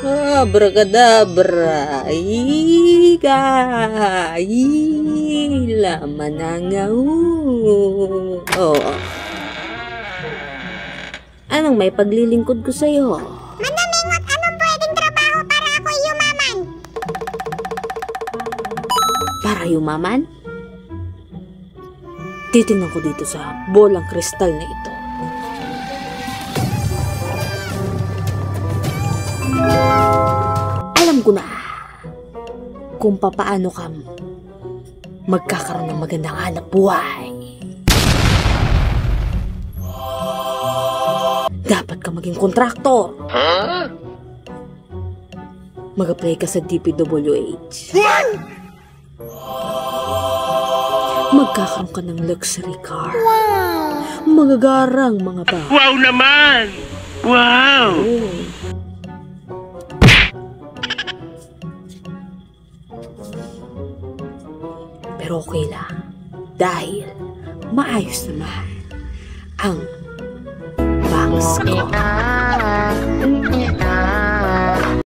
Abracadabra, laman nangaw. Oh. Anong may paglilingkod ko sa'yo? Manamingot, anong pwedeng trabaho para ako yumaman? Para yumaman? Titingnan ko dito sa bolang kristal na ito. Alam ko na kung papaano ka magkakaroon ng magandang hanap buhay. Dapat ka maging kontraktor. Mag-apply ka sa DPWH. Magkakaroon ka ng luxury car. Magagarang mga ba. Wow naman! Wow! Pero okay lang. Dahil maayos naman ang bangs ko.